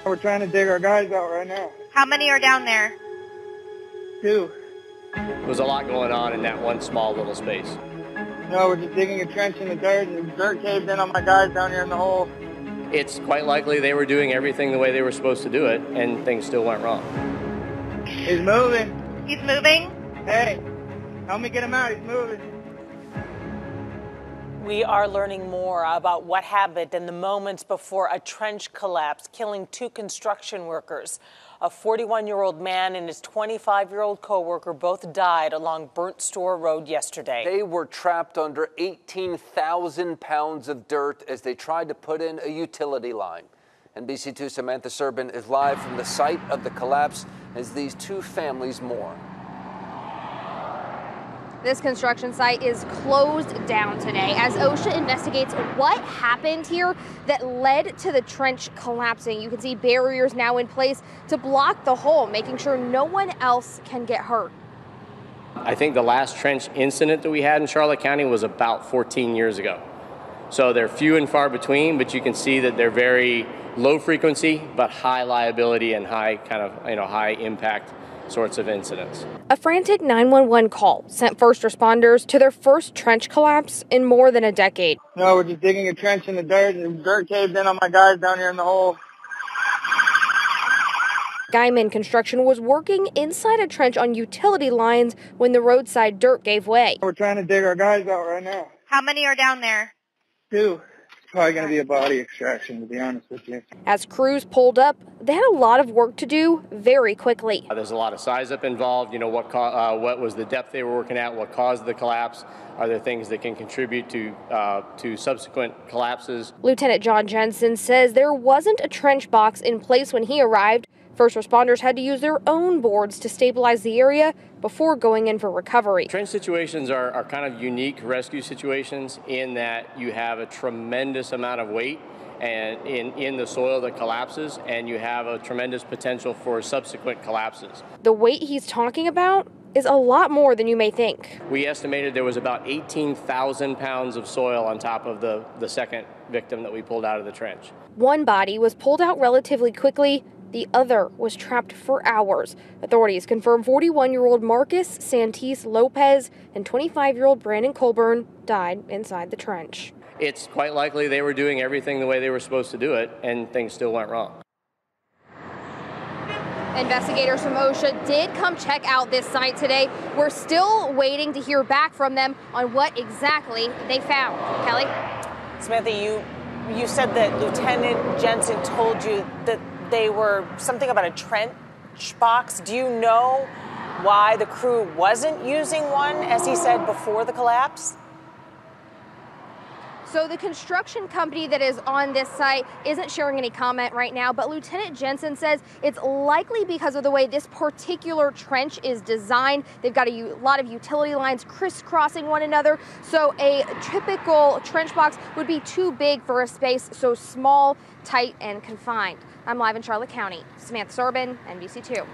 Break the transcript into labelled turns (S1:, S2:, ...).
S1: We're trying to dig our guys out right now.
S2: How many are down there?
S1: 2.
S3: There was a lot going on in that one small little space.
S1: No, we're just digging a trench in the dirt, and the dirt caved in on my guys down here in the hole.
S3: It's quite likely they were doing everything the way they were supposed to do it, and things still went wrong.
S1: He's moving.
S2: He's moving?
S1: Hey, help me get him out. He's moving.
S4: We are learning more about what happened in the moments before a trench collapsed, killing 2 construction workers. A 41-year-old man and his 25-year-old co-worker both died along Burnt Store Road yesterday.
S5: They were trapped under 18,000 pounds of dirt as they tried to put in a utility line. NBC2's Samantha Serbin is live from the site of the collapse as these 2 families mourn.
S6: This construction site is closed down today as OSHA investigates what happened here that led to the trench collapsing. You can see barriers now in place to block the hole, making sure no one else can get hurt.
S3: I think the last trench incident that we had in Charlotte County was about 14 years ago. So they're few and far between, but you can see that they're very low frequency, but high liability and high high impact sorts of incidents.
S6: A frantic 911 call sent first responders to their first trench collapse in more than a decade.
S1: No, we're just digging a trench in the dirt, and the dirt caved in on my guys down here in the hole.
S6: Guyman Construction was working inside a trench on utility lines when the roadside dirt gave way.
S1: We're trying to dig our guys out right now.
S2: How many are down there?
S1: 2. It's probably going to be a body extraction, to be honest with you.
S6: As crews pulled up, they had a lot of work to do very quickly.
S3: There's a lot of size up involved. You know, what was the depth they were working at? What caused the collapse? Are there things that can contribute to subsequent collapses?
S6: Lieutenant John Jensen says there wasn't a trench box in place when he arrived. First responders had to use their own boards to stabilize the area before going in for recovery.
S3: Trench situations are kind of unique rescue situations in that you have a tremendous amount of weight and in the soil that collapses, and you have a tremendous potential for subsequent collapses.
S6: The weight he's talking about is a lot more than you may think.
S3: We estimated there was about 18,000 pounds of soil on top of the second victim that we pulled out of the trench.
S6: One body was pulled out relatively quickly. The other was trapped for hours. Authorities confirm 41-year-old Marcus Santis Lopez and 25-year-old Brandon Colburn died inside the trench.
S3: It's quite likely they were doing everything the way they were supposed to do it, and things still went wrong.
S6: Investigators from OSHA did come check out this site today. We're still waiting to hear back from them on what exactly they found. Kelly?
S4: Samantha, you said that Lieutenant Jensen told you that they were something about a trench box. Do you know why the crew wasn't using one, as he said, before the collapse?
S6: So the construction company that is on this site isn't sharing any comment right now, but Lieutenant Jensen says it's likely because of the way this particular trench is designed. They've got a lot of utility lines crisscrossing one another, so a typical trench box would be too big for a space so small, tight, and confined. I'm live in Charlotte County. Samantha Serbin, NBC2.